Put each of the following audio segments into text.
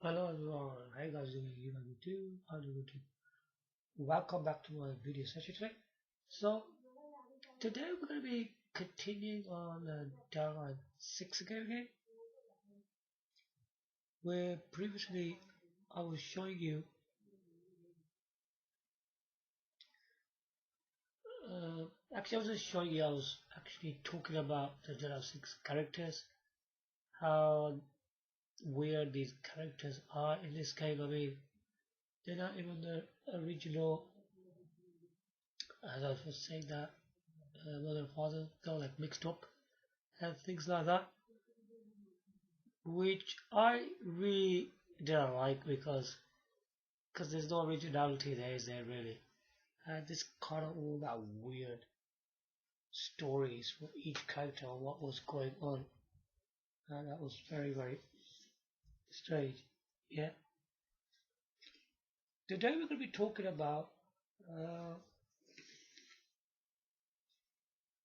Hello everyone, how you guys doing? You guys do? How do you do? Welcome back to my video session today. So today we're going to be continuing on Downline 6 again, where previously I was showing you actually I was just showing you I was actually talking about the Downline 6 characters, how weird these characters are in this game. I mean, they're not even the original, as I was saying that mother and father got like mixed up and things like that, which I really didn't like because there's no originality there, is there really? And this kind of all that weird stories for each character and what was going on, and that was very strange. Yeah. Today we're going to be talking about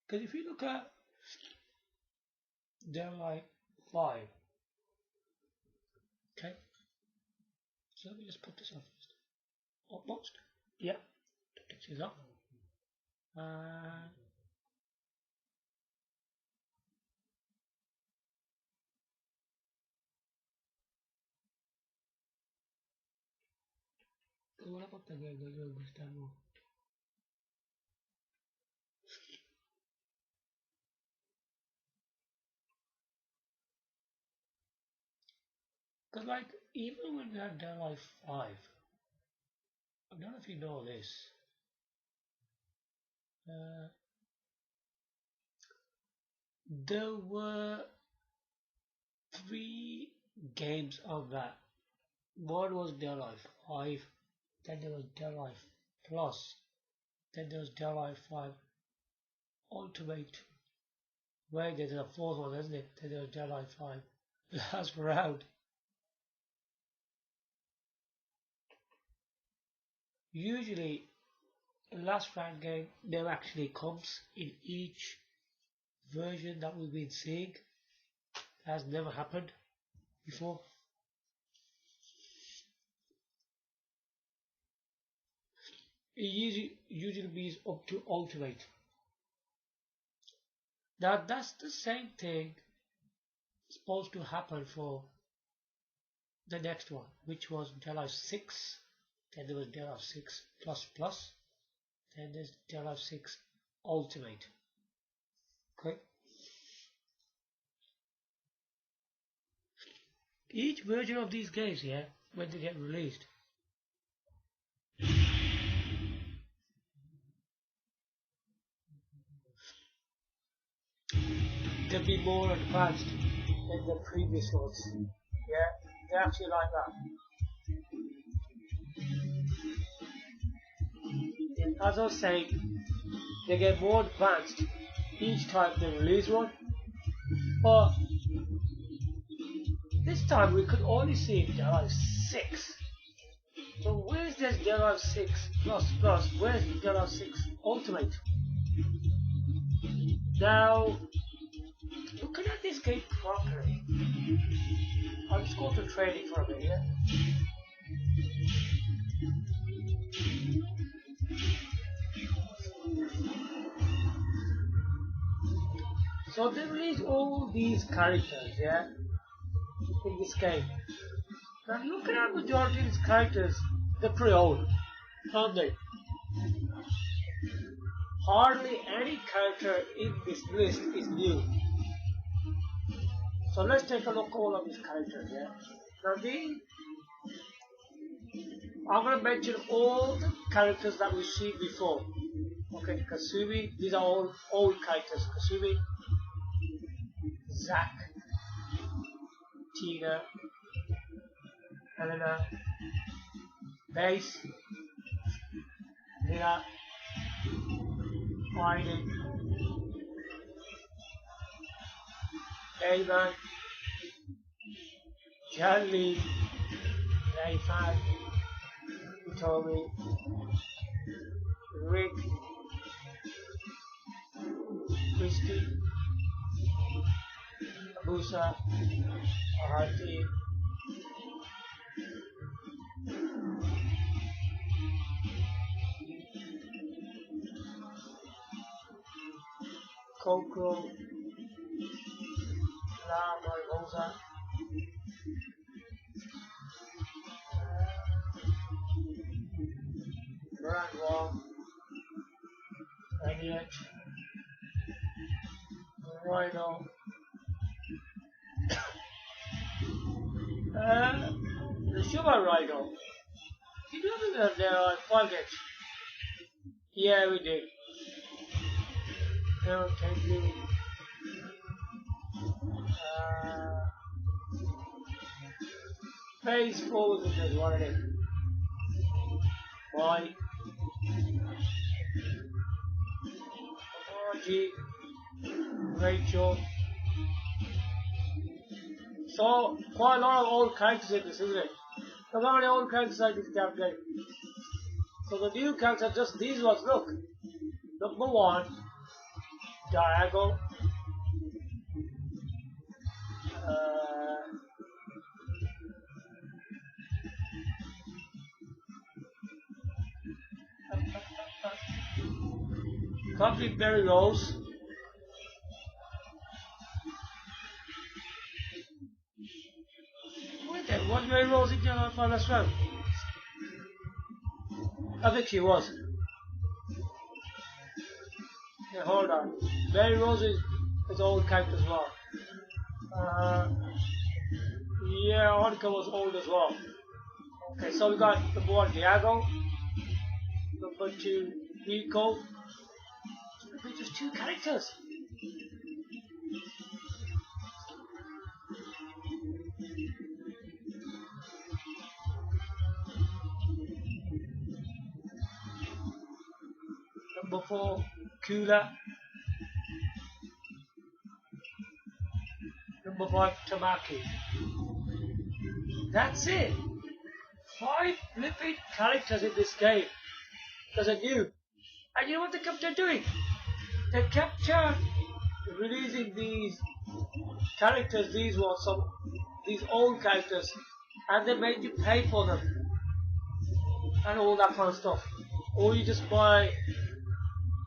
because if you look at they're like 5. Okay, so let me just put this on first. Almost. Yeah. Take this off. What about the guy that you understand more? Because like even when we had done like 5, I don't know if you know this. There were 3 games on that. One was Dead Life 5, then there was Dead Life Plus, then there was Dead Life 5 Ultimate. Wait, there's a 4th one, isn't it? Then there was Dead Life 5 last round. Usually, a last round game never actually comes in each version that we've been seeing. Has never happened before. It usually means up to ultimate. Now that's the same thing supposed to happen for the next one, which was Dead Life 6. Then there was Dead Life 6 Plus Plus. Then there's Dead Life 6 Ultimate. Okay. Each version of these games here, when they get released, they'll be more advanced than the previous ones. Yeah, they're actually like that. As I was saying, they get more advanced each time they release one. But this time we could only see Dead Life 6. So where's this Dead Life 6 Plus Plus? Where's Dead Life 6 Ultimate? Now, looking at this game properly, I'll just go to trading for a minute. Yeah? So they released all these characters, yeah, in this game. Now looking at the majority of these characters, they're pretty old, aren't they? Hardly any character in this list is new. So let's take a look at all of these characters, yeah. Now I'm going to mention all the characters that we've seen before. Okay, Kasumi, these are all old characters. Kasumi, Zack, Tina, Helena, Base, Mira, Biden, Ayman, Charlie, Rayfan, Tommy, Rick, Christy, Abusa, Ahati, Coco, La Mariposa, Brandwall, Elliot, Rhino, the Sugar Rhino. Did you know that there are 5 games? Yeah, we did. Thank you. Phase 4 was in this one, isn't it? Why? G, Rachel. So, quite a lot of old characters in this, isn't it? Look how many old characters are in this damn game. So the new characters are just these ones, look. Number 1, Diago. Complete Berry Rose. Wait there, was Berry Rose in your last round? I think she was. Yeah, hold on. Berry Rose is old character as well. Yeah, Orca was old as well. Okay, so we got number 1, Diago. Number 2, Rico. We're just 2 characters. Number 4, Kula. Number 5, Tamaki. That's it. 5 flipping characters in this game. Because I knew. And you know what they kept on doing? They kept on releasing these characters, these old characters, and they made you pay for them. And all that kind of stuff. Or you just buy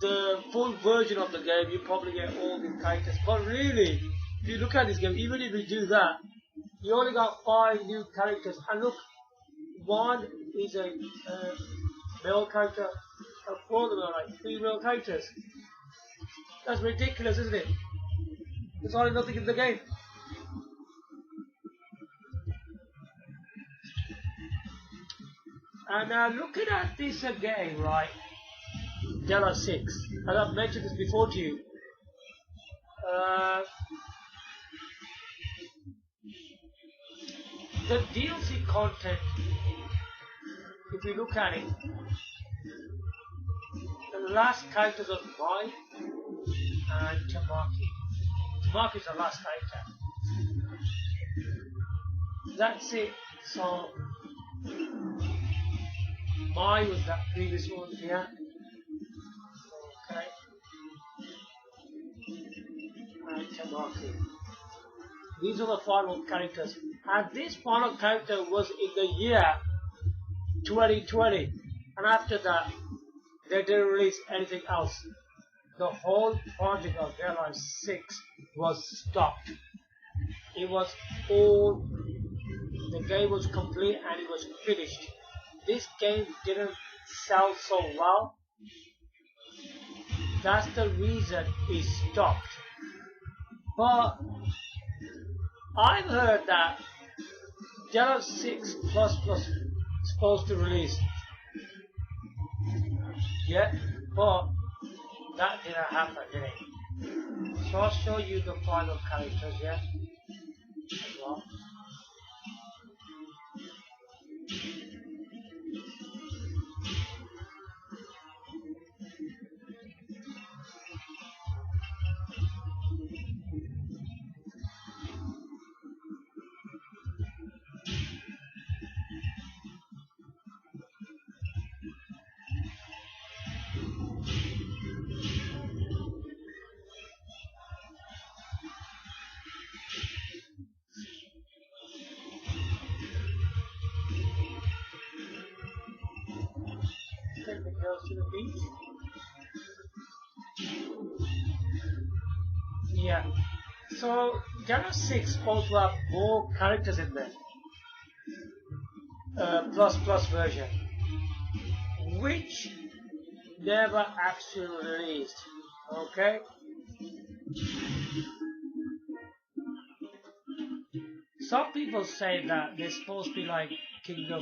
the full version of the game, you probably get all these characters. But really, if you look at this game, even if you do that, you only got 5 new characters. And look, 1 is a male character, and 4 of them are like female characters. That's ridiculous, isn't it? There's only nothing in the game. And now looking at this again, right? Della 6, and I've mentioned this before to you. The DLC content, if you look at it, the last characters of Mai and Tamaki. Tamaki is the last character. That's it. So Mai was that previous one here. Okay. And Tamaki. These are the final characters. And this final character was in the year 2020. And after that, they didn't release anything else. The whole project of Della 6 was stopped. It was all, the game was complete and it was finished. This game didn't sell so well. That's the reason it stopped. But I've heard that Della 6 Plus is supposed to release. Yeah, but that didn't happen, did it? So I'll show you the final characters, yeah? As well. girls to the beach. Yeah. So Java 6 also have more characters in there. Plus version, which never actually released. Okay. Some people say that there's supposed to be like Killer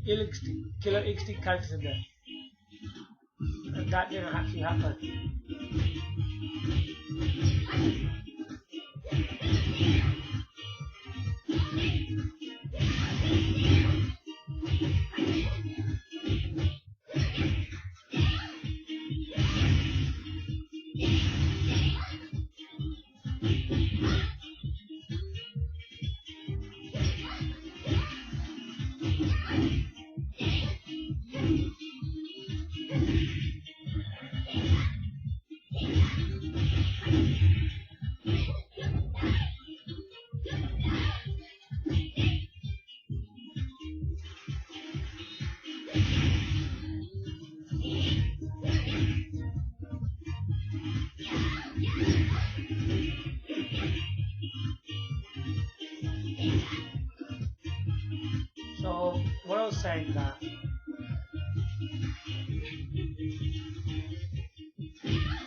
Instinct characters in there, and that didn't actually happen. So what I was saying that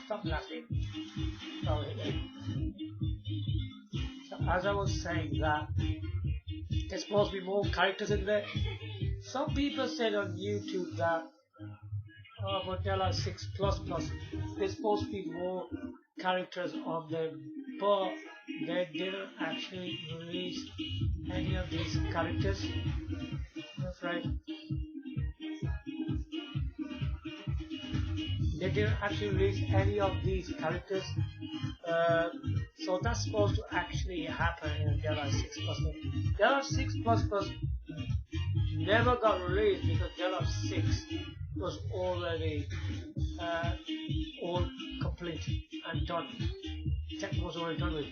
stop laughing. Sorry. So as I was saying that there's supposed to be more characters in there. Some people said on YouTube that for Della 6 there's supposed to be more characters on them, but they didn't actually release any of these characters. That's right. They didn't actually release any of these characters. So that's supposed to actually happen in Della 6 Della 6 never got released because Della 6 was already all complete and done. Tech was already done with.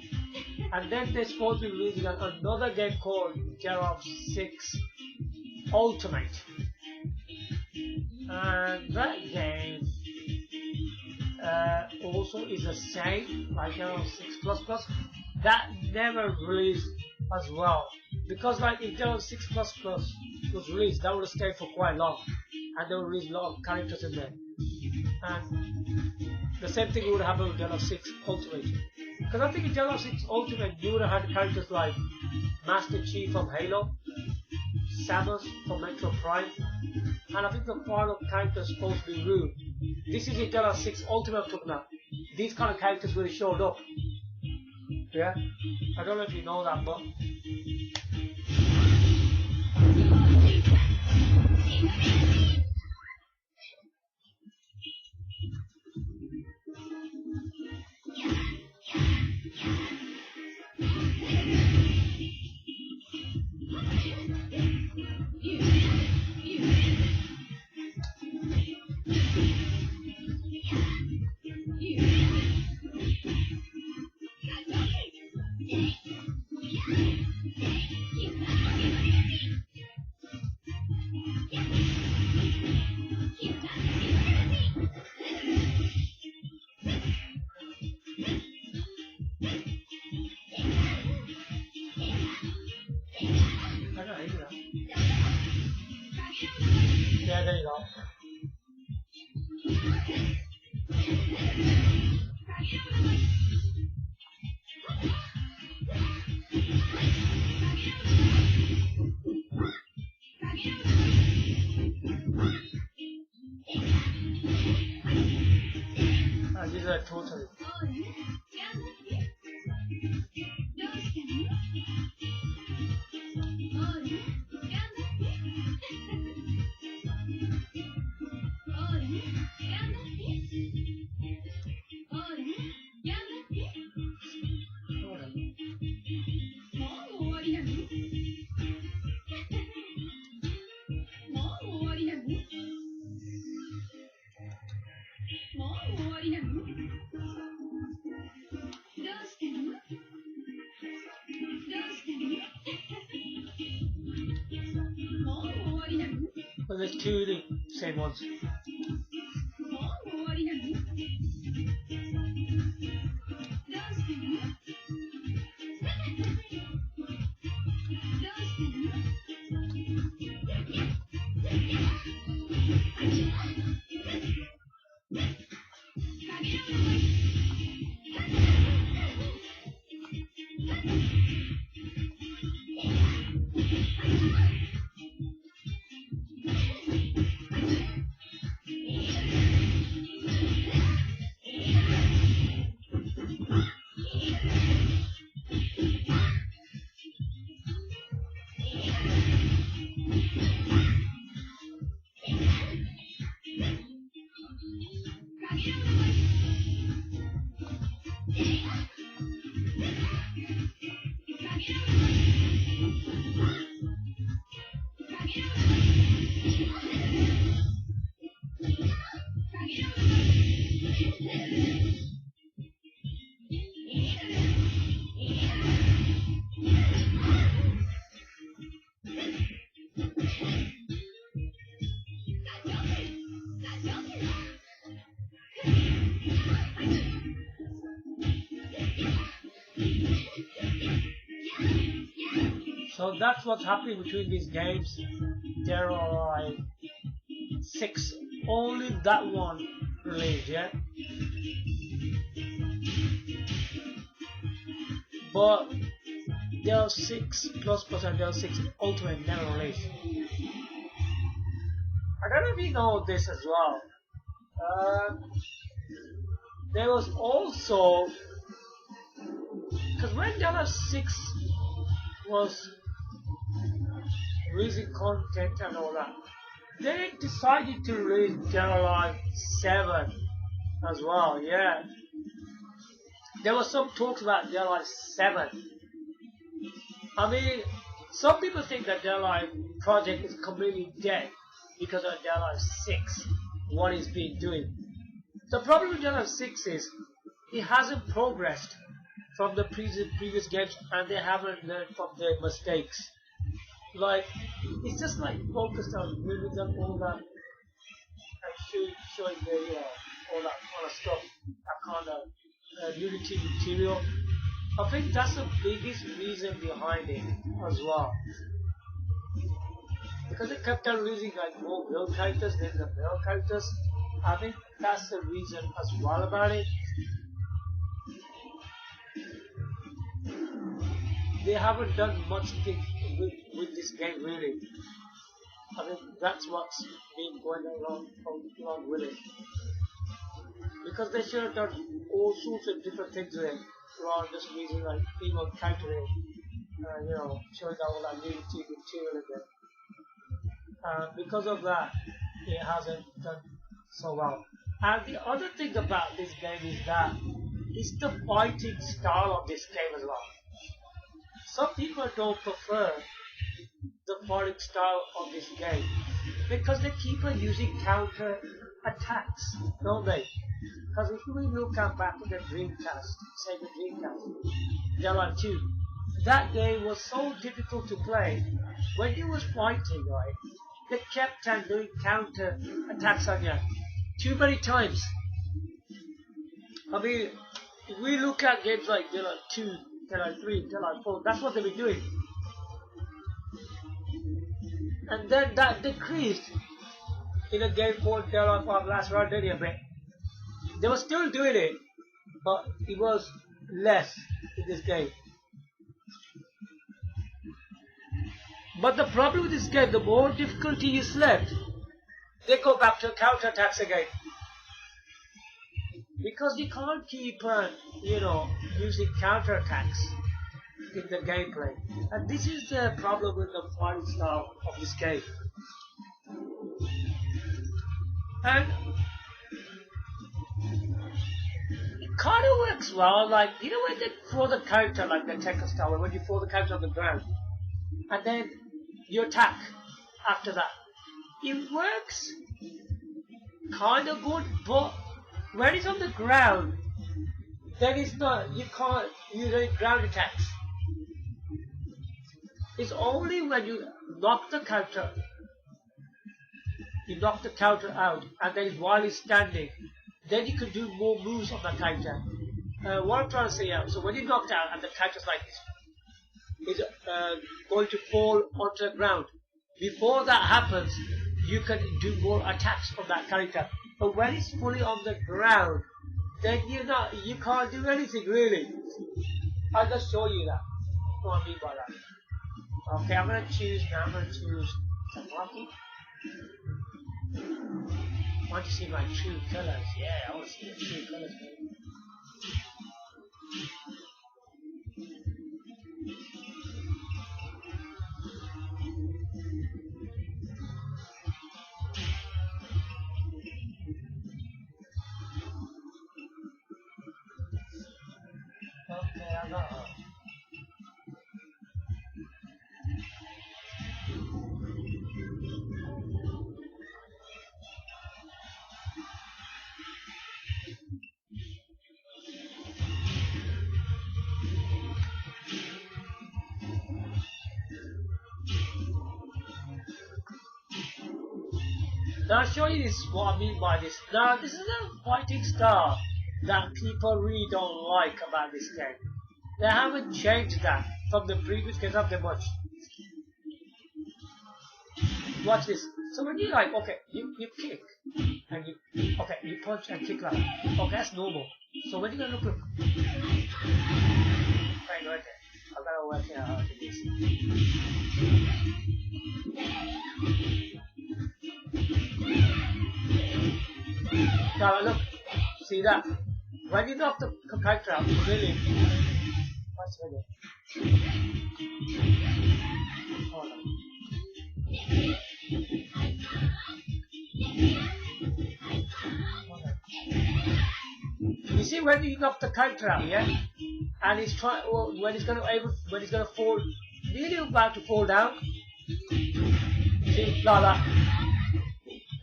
And then they're supposed to be releasing another game called Java 6 Ultimate. And that game also is the same like Java 6 that never released as well. Because like if Java 6 was released, that would have stayed for quite long. And they would release a lot of characters in there. And the same thing would happen with Java 6 Ultimate. Because I think in Java 6 Ultimate you would have had characters like Master Chief from Halo, Samus from Metro Prime, and I think the final character is supposed to be Wiiu. This is in Java 6 Ultimate I'm talking about. These kind of characters really showed up. Yeah? I don't know if you know that, but yeah, there you go. And these are totally. But there's two of the same ones. So that's what's happening between these games. There are like 6, only that one released, yeah. But there are 6+%, there are 6 ultimate never released. I don't know if you know this as well. There was also, because when Delta 6 was releasing content and all that, they decided to release Delta 7 as well, yeah. There was some talks about Delta 7. I mean, some people think that Delta project is completely dead because of Delta 6, what it's been doing. The problem with Delta 6 is it hasn't progressed from the previous games, and they haven't learned from their mistakes. Like, it's just like focused on building up all that and showing the all that kind of stuff, that kind of Unity material. I think that's the biggest reason behind it as well. Because they kept on releasing like more real characters than the male characters. I think that's the reason as well about it. They haven't done much things with this game really. I think that's what's been going along with it. Because they should have done all sorts of different things with it, rather than just using like female character, showing all that nudity material again. Because of that, it hasn't done so well. And the other thing about this game is that it's the fighting style of this game as well. Some people don't prefer the fighting style of this game because they keep on using counter attacks, don't they? Because if we look at back in the Dreamcast, Sega Dreamcast, Delta 2, that game was so difficult to play. When you was fighting, right, they kept on doing counter attacks on you too many times. I mean, if we look at games like Delta 2, Delta 3, Delta 4, that's what they were doing. And then that decreased in a game called Delta 5 Last Ride a bit. They were still doing it, but it was less in this game. But the problem with this game, the more difficulty you select, they go back to counter attacks again. Because you can't keep using counter attacks in the gameplay. And this is the problem with the fighting style of this game. And it kind of works well, like, when they throw the character, like the Tekken style, when you throw the character on the ground, and then you attack after that. It works kind of good, but when it's on the ground, then it's not, you can't use any ground attacks. It's only when you knock the character out, and then while he's standing, then you can do more moves on the character. What I'm trying to say here, so when you knocked out and the character's like this, is going to fall onto the ground. Before that happens, you can do more attacks from that character. But when it's fully on the ground, then you can't do anything really. I'll just show you that. what I mean by that. Okay, I'm gonna choose now. I'm gonna choose Tamaki. I want to see my true colors. Yeah, I want to see the true colors. Okay, I got her. Now I'll show you this what I mean by this. Now this is a fighting style that people really don't like about this game. They haven't changed that from the previous games not that much. Watch this. So when you like, okay, you kick and you punch and kick like that. Okay, that's normal. So when you're gonna look, right, right there. I've got to work out how to do this. Now look, see that? When you knock the character out, really, what's with it? Hold on. You see when you knock the character out, yeah, and he's trying, when he's gonna fall, nearly about to fall down. See, like that.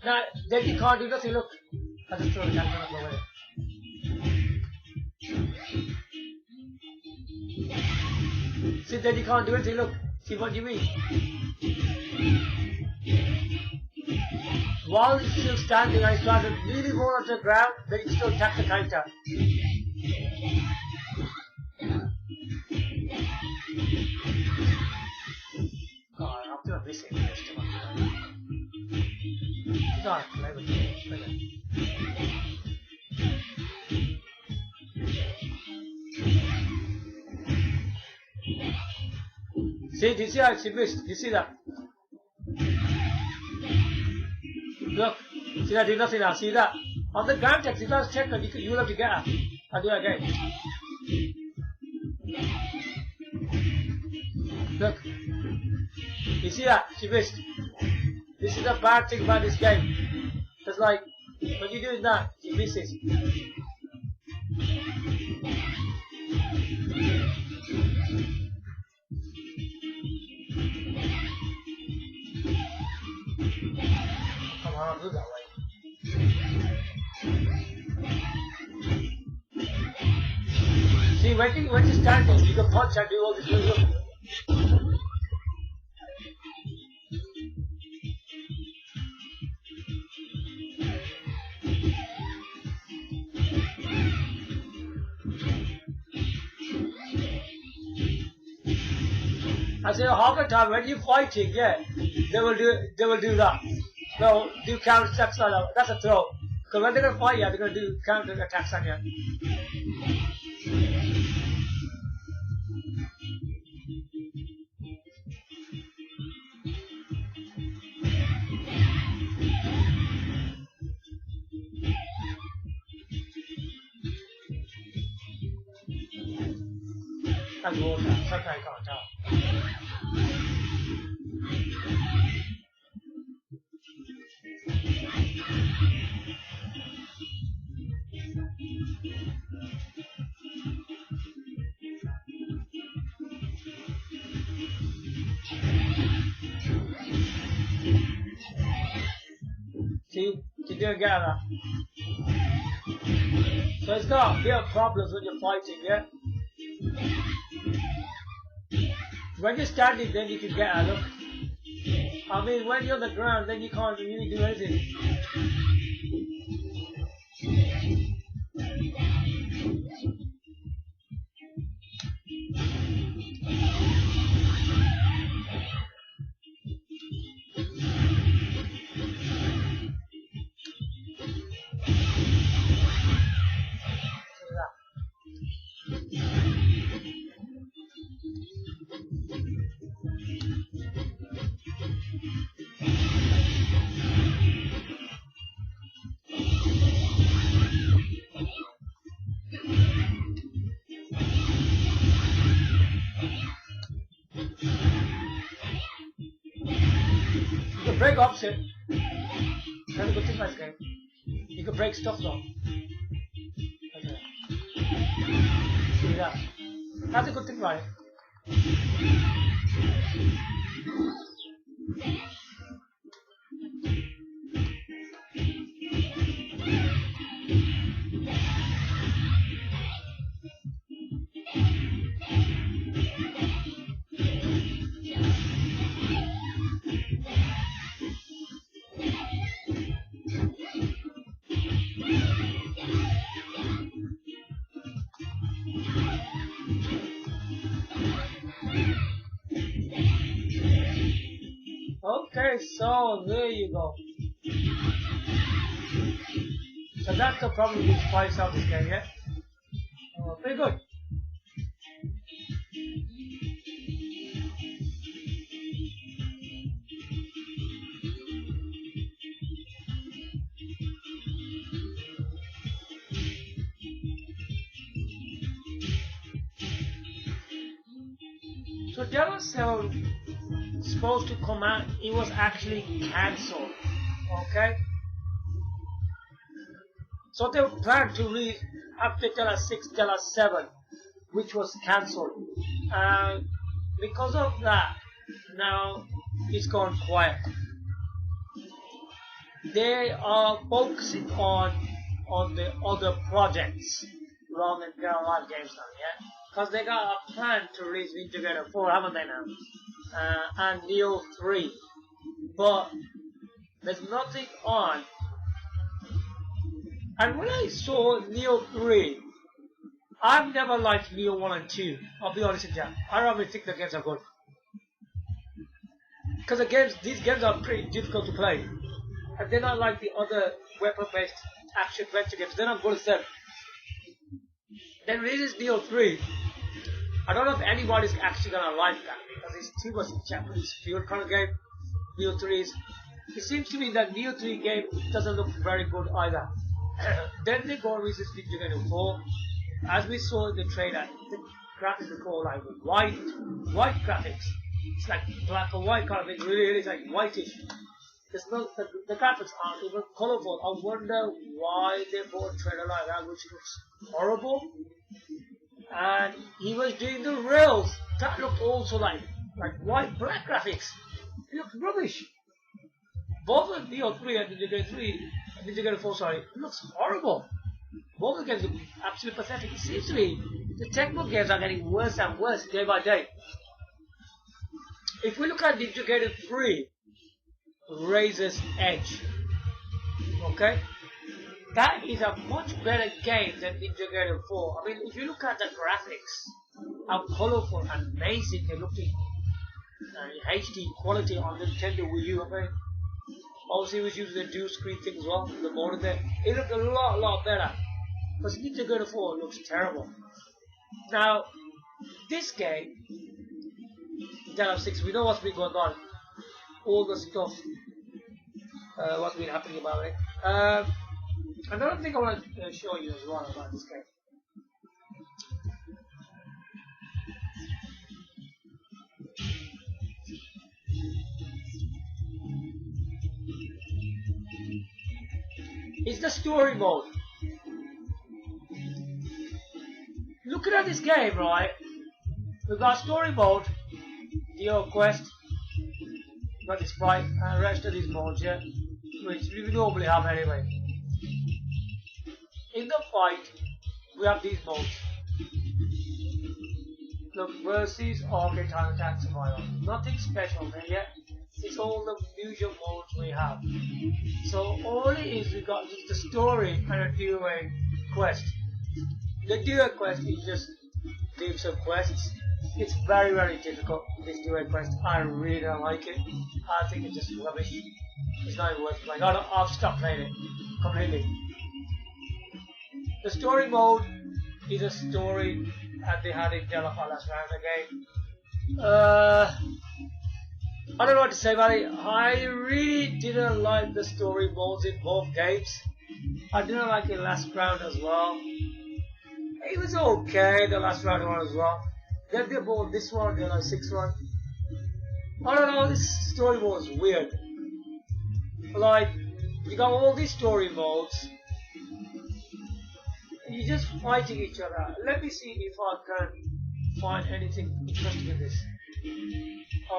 Now then you can't do nothing. Look, I just throw the character out away. See, then you can't do anything. Look, see what you mean? While he's still standing and he's trying to really roll onto the ground, then you still attack the character. God, I'm doing this in this too much. You gotta play with it. See, do you see how she missed? Do you see that? Look, see that, do nothing now, see that? On the ground check, see that check and you will have to get her. I'll do it again. Look, you see that? She missed. This is the bad thing about this game. It's like, when you do that, she misses. Come on, move that way. See, when you're standing, you can punch and do all this. Look. I say half the time when you're fighting, yeah, they will do that. They'll do counter attacks on you. That's a throw. Because when they're gonna fight you, they're gonna do counter attacks on you. That's water. Sometimes I can't tell. See, you didn't get that. So it's got real problems when you're fighting, yeah? When you're standing, then you can get her, look. I mean, when you're on the ground, then you can't really do anything. You can break opposite. That's a good thing about this game. You can break stuff though. Okay. See that? That's a good thing about it. Okay, so there you go. So that's the problem with spice of this game, yeah? Pretty good. So Devil 7 supposed to come out, it was actually cancelled. Okay? So they planned to release after Delta 6, Delta 7, which was cancelled. And because of that, now it's gone quiet. They are focusing on the other projects rather than their live games now, yeah? Because they got a plan to release Ninja Gaiden 4, haven't they now? And Neo 3. But there's nothing on. And when I saw Neo 3, I've never liked Neo 1 and 2. I'll be honest with you. I don't really think the games are good. Because these games are pretty difficult to play. And they're not like the other weapon-based action-adventure games. They're not good as them. Then releases Neo 3. I don't know if anybody's actually gonna like that because it's too much Japanese feel kind of game. Neo 3 is. It seems to me that Neo 3 game doesn't look very good either. Then they go and release Ninja Gaiden 4. As we saw in the trailer, the graphics are called like white graphics. It's like black and white kind of thing. Really, it's like whitish. The graphics aren't even colorful. I wonder why they bought a trailer like that, which looks horrible. And he was doing the rails. That looked also like white black graphics. It looked rubbish. Both of Neo 3 and Ninja Gaiden 4, sorry, it looks horrible. Both of the games look absolutely pathetic. It seems to me the technical games are getting worse and worse day by day. If we look at Ninja Gaiden 3, Razor's Edge, okay? That is a much better game than Ninja Gaiden 4. I mean, if you look at the graphics, how colorful and amazing they look in HD quality on the Nintendo Wii U. I mean, obviously, it was using the dual screen thing as well, the motor there. It looked a lot better. Because Ninja Gaiden 4 looks terrible. Now, this game, Delta 6, we know what's been going on. All the stuff, what's been happening about it. Another thing I want to show you as well about this game. It's the story mode. Looking at this game, right? We've got story mode, the quest, we've got the sprite, and the rest of these modes, yeah, which we normally have anyway. In the fight, we have these modes. Look, versus, arcade, time attack, survival. Nothing special there yet. It's all the usual modes we have. So all it is, we got just the story and a duo quest. The duo quest is just do some quests. It's very difficult, this duo quest. I really don't like it. I think it's just rubbish. It's not even worth playing. I've stopped playing it completely. The story mode is a story that they had in Delapha last round again. I don't know what to say about it. I really didn't like the story modes in both games. I didn't like it last round as well. It was okay, the last round one as well. Then they bought this one, the 6 one. I don't know, this story was weird. Like, you got all these story modes, and you're just fighting each other. Let me see if I can find anything interesting in this.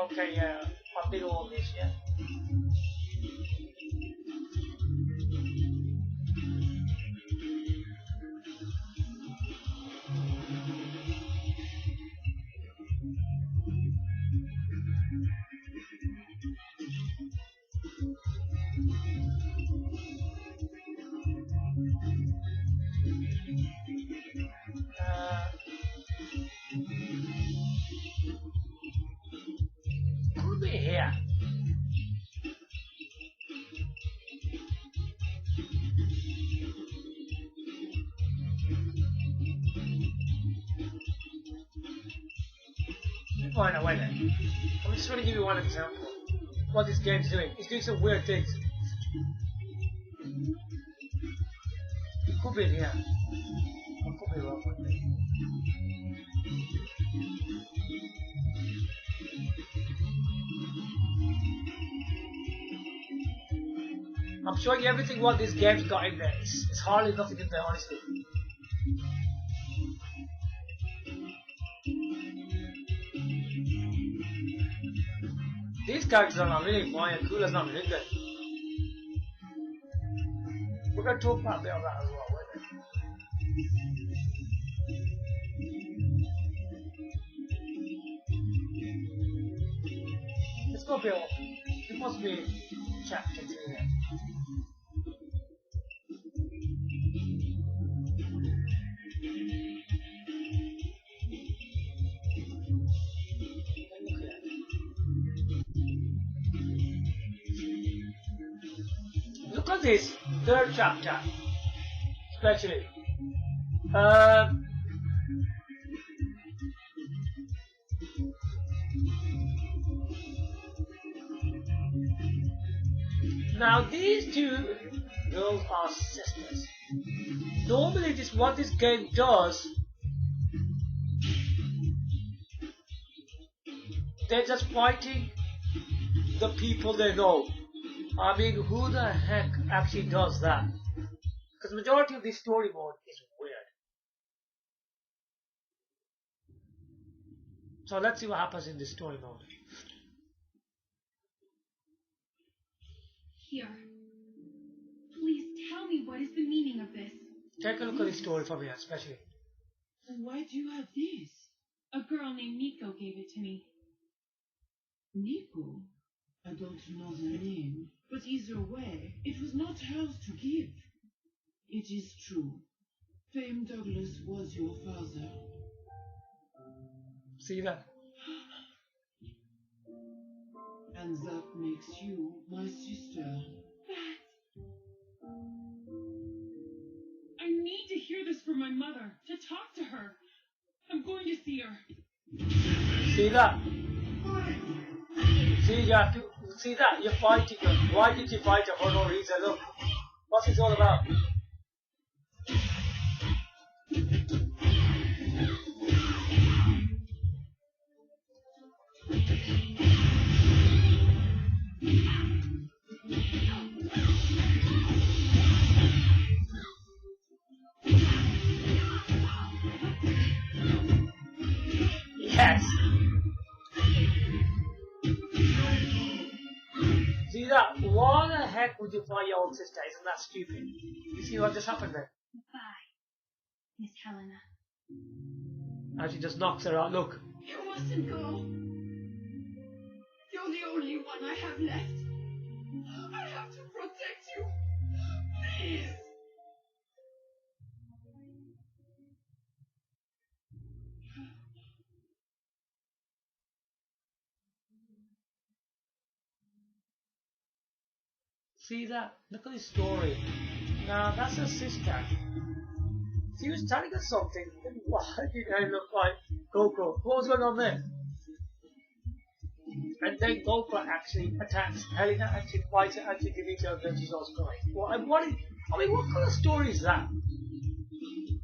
Okay, yeah, I did all this, yeah. Could be here. Find a way then. I'm just going to give you one example. What this game's doing. It's doing some weird things. It could be in here. I could be wrong with me. I'm showing you everything what this game's got in there. It's hardly nothing in there, honestly. These characters are not really Maya Kula's not really good. We're going to talk about a bit of that as well, won't we? Let's go Bill. It must be chapter 3 here. Look at this third chapter, especially. Now these two girls are sisters. Normally what this game does, they're just fighting the people they know. I mean, who the heck actually does that? Because the majority of this story mode is weird. So let's see what happens in this story mode. Here. Please tell me what is the meaning of this. Take a look at this story from here, especially. And why do you have this? A girl named Nico gave it to me. Nico? I don't know the name, but either way, it was not hers to give. It is true. Fame Douglas was your father. See that? And that makes you my sister. I need to hear this from my mother, to talk to her. I'm going to see her. See that? See, you have to see that you're fighting her. Why did you fight her for no reason? Look, what's this all about? Yes. See that? Why the heck would you fight your own sister? Isn't that stupid? You see what just happened there? Bye, Miss Helena. And she just knocks her out. Look. You mustn't go. You're the only one I have left. I have to protect you. Please. See that? Look at this story. Now that's her sister. She was telling us something. Why did I look like Goku? What was going on there? And then Goku actually attacks Helena and she fights her and she defeats her and then she's also crying. What kind of story is that?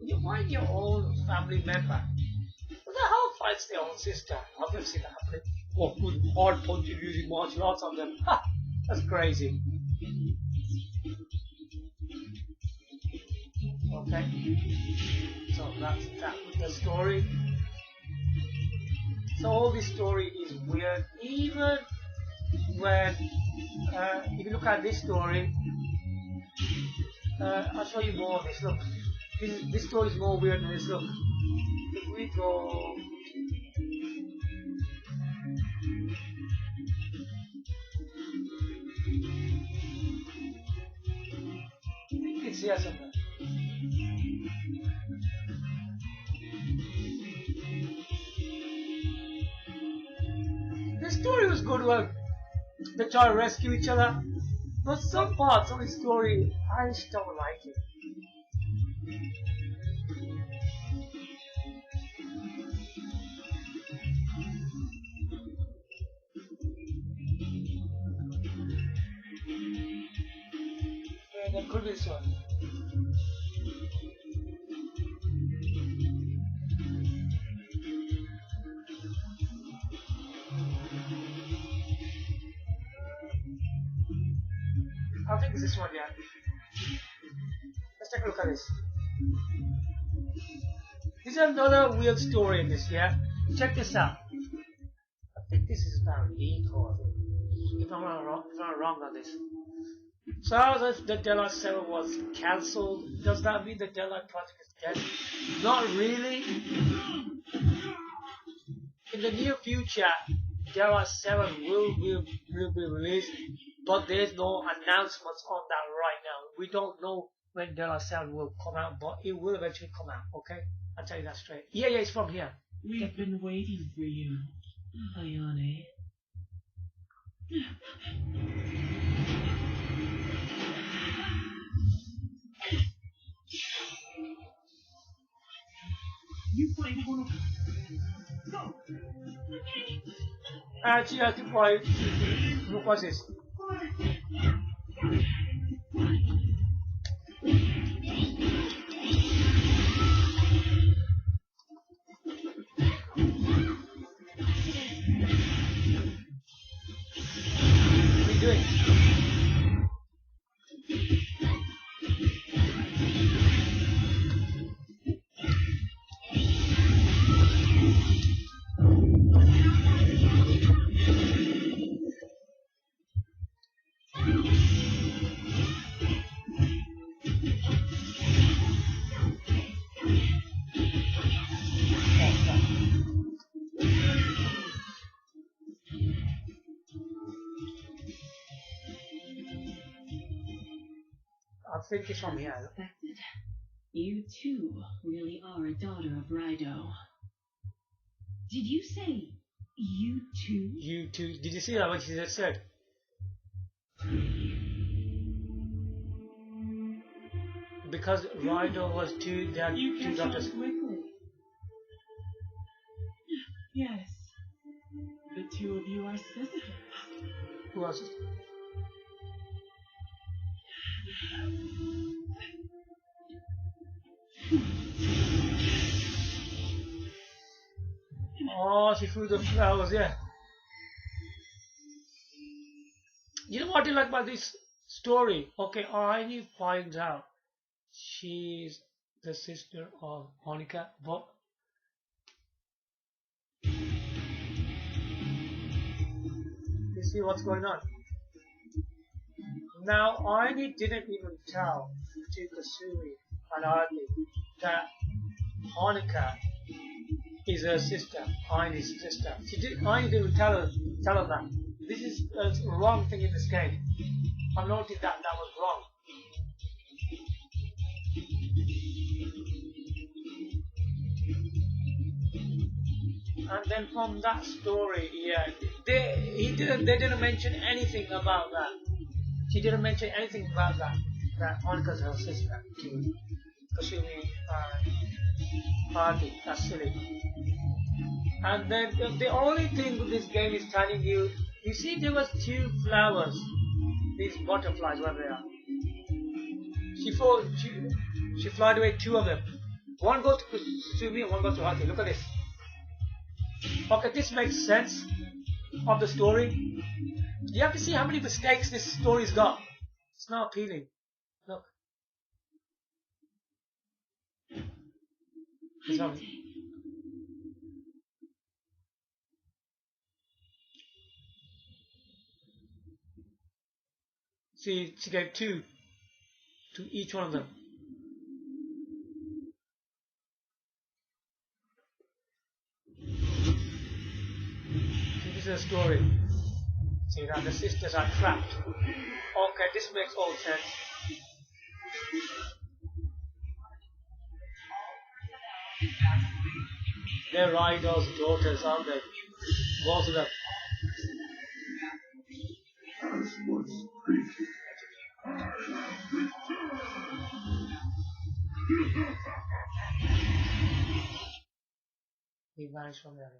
You find your own family member. Who the hell fights their own sister? I've never seen that happen. or good hard punching using martial arts on them. Ha! That's crazy. Okay. So that's that with the story. So all this story is weird. Even when if you look at this story, I'll show you more of this. Look, this story is more weird than this. Look, if we go. It's here somewhere. The story was good. Well, they try to rescue each other, but some parts of the story I just don't like it. And there could be this one. I think it's this one, yeah. Let's take a look at this. This is another weird story in this, yeah? Check this out. I think this is about Eco, if I'm not wrong on this. So if the Daylight 7 was cancelled, does that mean the Daylight project is dead? Not really. In the near future, Daylight 7 will be released, but there's no announcements on that right now. We don't know when Daylight 7 will come out, but it will eventually come out, okay? I'll tell you that straight. Yeah, it's from here. We've been waiting for you, Ayane. You find Honoka. Go! Actually, I think why. Look, what's this? What are you doing? I think it's from here. Unexpected. You too really are a daughter of Raido. Did you say you too? You too. Did you see that what she just said? Because Raido was two, they had You two catch on daughters. quickly. Yes. The two of you are sisters. Who was it? Oh, she threw the flowers, yeah. You know what I like about this story? Okay, I find out she's the sister of Monica, but you see what's going on? Now, Aini didn't even tell to Kasumi and Ardi that Monica is her sister, Aini's sister. Aini didn't tell her that. This is a wrong thing in this game. I noticed that was wrong. And then from that story, yeah, they didn't mention anything about that. She didn't mention anything about that Monica's her sister to Kasumi Party. That's silly. And then the only thing with this game is telling you, you see there was two flowers, these butterflies, where they are. She flied away two of them. One goes to Kasumi and one goes to Hati. Look at this. Okay, this makes sense. of the story. You have to see how many mistakes this story's got. It's not appealing. Look. It's not. See, she gave 2 to each one of them. See, this is a story. See, that the sisters are trapped. Okay, this makes all sense. They're Raido's daughters, aren't they? Both of them. He vanished from there.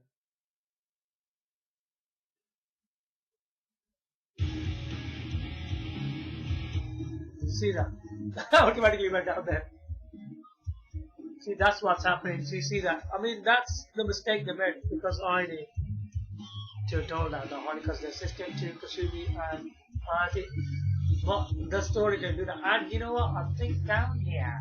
See that? Automatically went down there. See, that's what's happening. See that? I mean, that's the mistake they made, because I need to tell that the Honika's their sister to Kasumi, and I think the story can do that. And you know what? I think down here.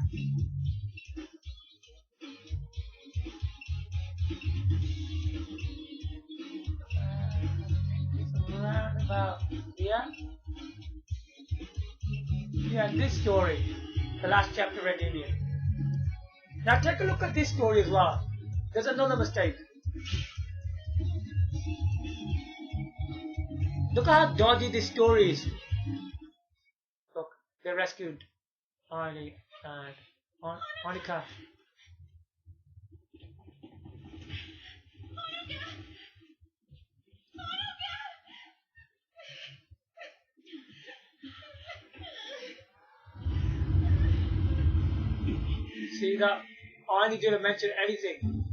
Around about here. Yeah, this story, the last chapter read Indian. Now take a look at this story as well. There's another mistake. Look how dodgy this story is. Look, they rescued Arnie and Monica. See that? Arnie didn't mention anything.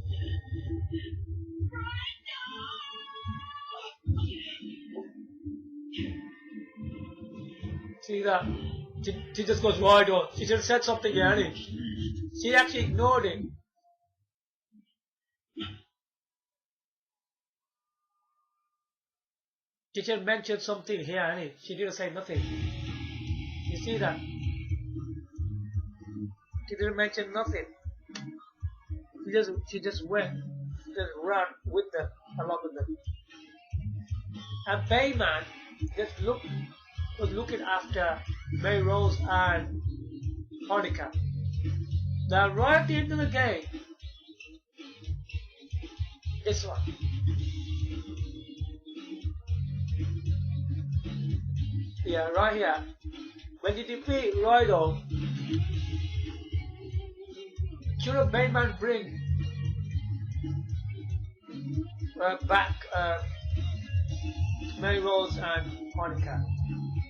See that? She just goes wide on. She should have said something, Annie. She actually ignored it. She should have mentioned something here, Annie. She didn't say nothing. You see that? She didn't mention nothing. She just went, just ran with them, along with them. And Bayman just was looking after Mary Rose and Monica. Now right at the end of the game, this one. Yeah, right here. When you defeat Raido, should Bayman bring back Mary Rose and Monica?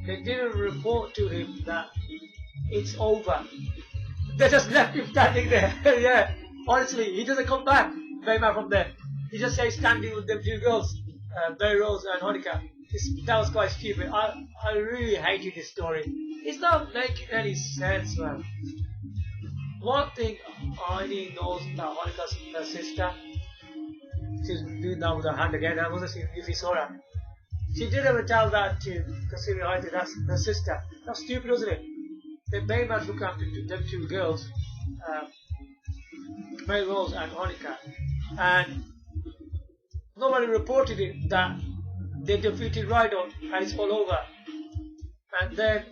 They didn't report to him that it's over. They just left him standing there. Yeah, honestly, he doesn't come back, Bayman, from there. He just stays standing with them 2 girls, Mary Rose and Monica. That was quite stupid. I really hated this story. It's not making any sense, man. One thing Arnie knows that Monica's her sister. She's doing that with her hand again. I wasn't seeing if he saw her. She didn't even tell that to Kasumi either. That's her sister. That's stupid, wasn't it? Then Bayman looked after them 2 girls, Mary Rose and Monica, and nobody reported it that they defeated Raido and it's all over. And then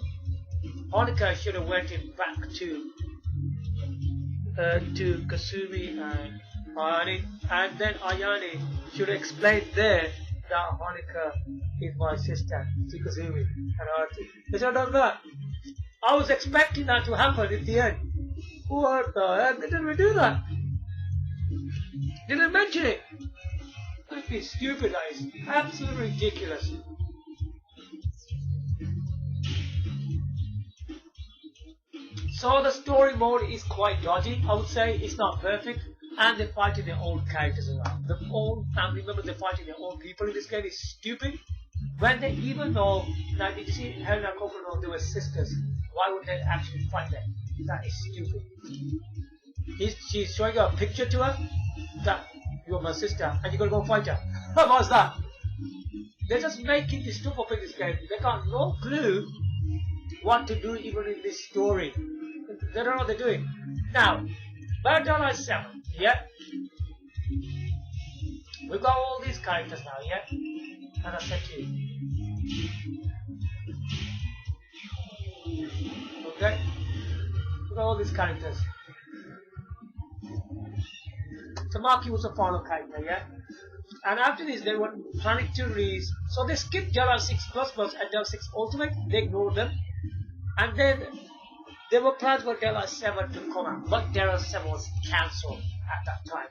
Monica should have went in back to Kasumi and Ayane, and then Ayane should explain there that Monica is my sister to Kasumi and Arati. They should have done that. I was expecting that to happen at the end. What the heck? They didn't even do that. Didn't mention it. That'd be stupid, that is. Absolutely ridiculous. So the story mode is quite dodgy, I would say. It's not perfect. And they're fighting their own characters as well. The own family members, they're fighting their own people in this game is stupid. When they even know, like, did you see Helena and Kokoro, they were sisters? Why would they actually fight them? That is stupid. She's showing a picture to her that you're my sister and you're gonna go fight her. How was that? They're just making this stupid in this game. They got no clue what to do even in this story. They don't know what they're doing. Now, by Dollar 7, yeah? We've got all these characters now, yeah? As I said to you. Okay? We've got all these characters. Tamaki was a final character, yeah? And after this, they were planning to release. So they skipped Java 6 Plus Plus and Java 6 Ultimate. They ignored them. And then there were plans for Java 7 to come out. But Java 7 was cancelled at that time.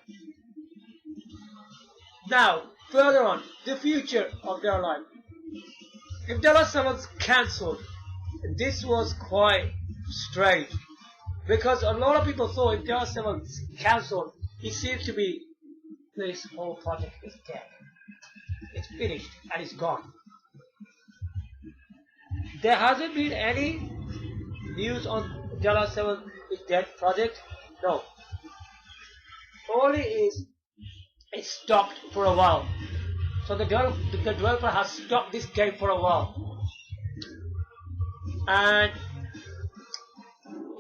Now, further on, the future of their life. If Java 7 was cancelled, this was quite strange. Because a lot of people thought if Java 7 was cancelled, it seems to be this whole project is dead. It's finished and it's gone. There hasn't been any news on Java 7 is dead project. No. Only is it stopped for a while. So the developer has stopped this game for a while. And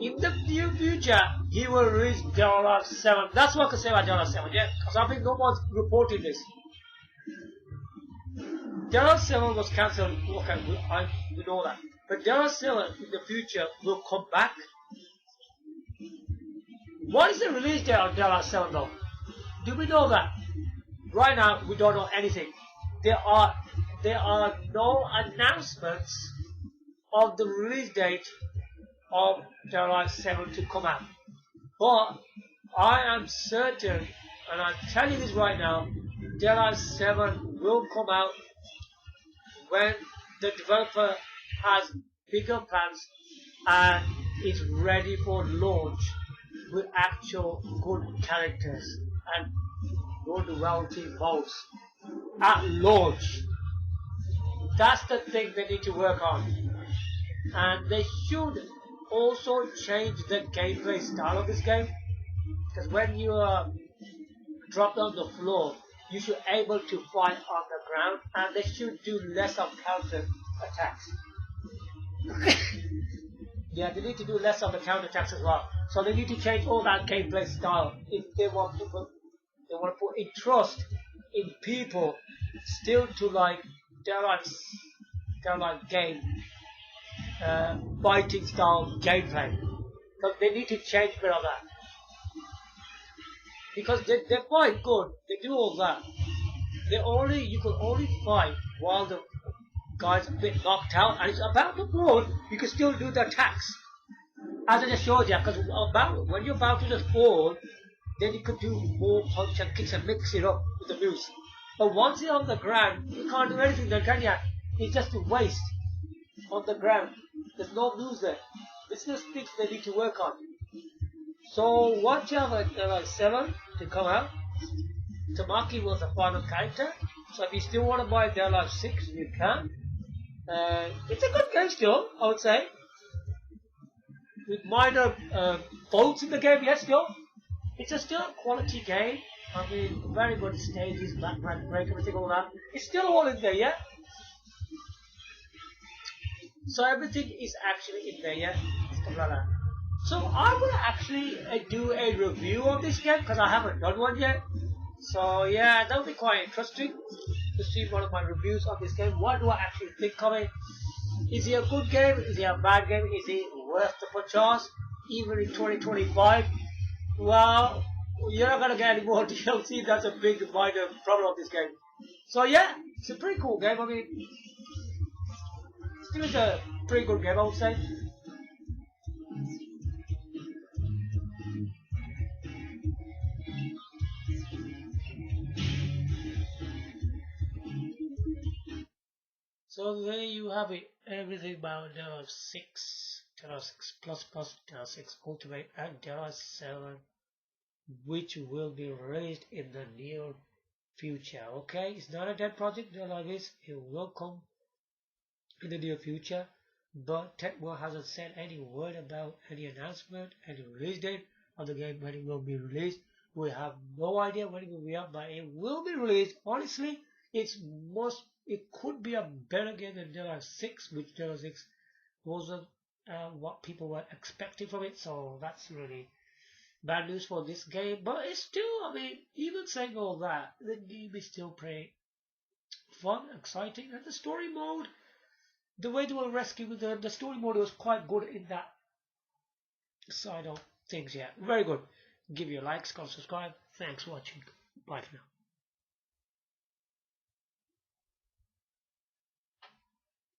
in the near future, he will release Java 7. That's what I can say about Java 7, yeah? Because I think no one's reporting this. Java 7 was cancelled. Okay, we know that. But Java 7 in the future will come back. What is the release date on Java 7 though? Do we know that? Right now, we don't know anything. There are no announcements of the release date of Java 7 to come out. But I am certain, and I'm telling you this right now, Java 7 will come out when the developer has bigger plans and is ready for launch with actual good characters and good royalty modes at launch. That's the thing they need to work on. And they should also change the gameplay style of this game. Because when you drop on the floor, you should be able to fight on the ground, and they should do less of counter attacks. Yeah, they need to do less of the counter attacks as well. So they need to change all that gameplay style if they want people. They want to put in trust in people still to like their like game fighting style gameplay. Because they need to change a bit of that. Because they're quite good. They do all that. You can only fight while the guy's a bit knocked out, and it's about to fall. You can still do the attacks, as I just showed you. Because when you're about to just fall, then you can do more punch and kicks and mix it up with the moves. But once you're on the ground, you can't do anything then, can you? It's just a waste on the ground. There's no moves there. This is the things they need to work on. So watch out for 7 to come out. Tamaki was the final character. So if you still want to buy Dead Life 6, you can. It's a good game still, I would say. With minor faults in the game, yes, still. It's still a quality game. I mean, very good stages, background break, everything, all that. It's still all in there, yeah? So everything is actually in there, yeah? Stuff like that. So I'm going to actually do a review of this game, because I haven't done one yet. So yeah, that will be quite interesting to see one of my reviews of this game. What do I actually think of it? Is it a good game? Is it a bad game? Is it worth the purchase? Even in 2025? Well, you're not going to get any more DLC. That's a big minor problem of this game. So yeah, it's a pretty cool game. I mean, still is a pretty good game, I would say. So there you have it, everything about Java 6, Java 6 Plus Plus, Java 6 Ultimate, and Java 7, which will be released in the near future. Okay, it's not a dead project, Java is, it will come in the near future, but Tecmo hasn't said any word about any announcement, any release date of the game when it will be released. We have no idea when it will be up, but it will be released. Honestly, it's most it could be a better game than Jedi 6, which Jedi 6 wasn't what people were expecting from it, so that's really bad news for this game. But it's still, I mean, even saying all that, the game is still pretty fun, exciting, and the story mode, the way they were rescuing the story mode was quite good in that side of things. Yeah, very good. Give your likes, comment, subscribe. Thanks for watching. Bye for now.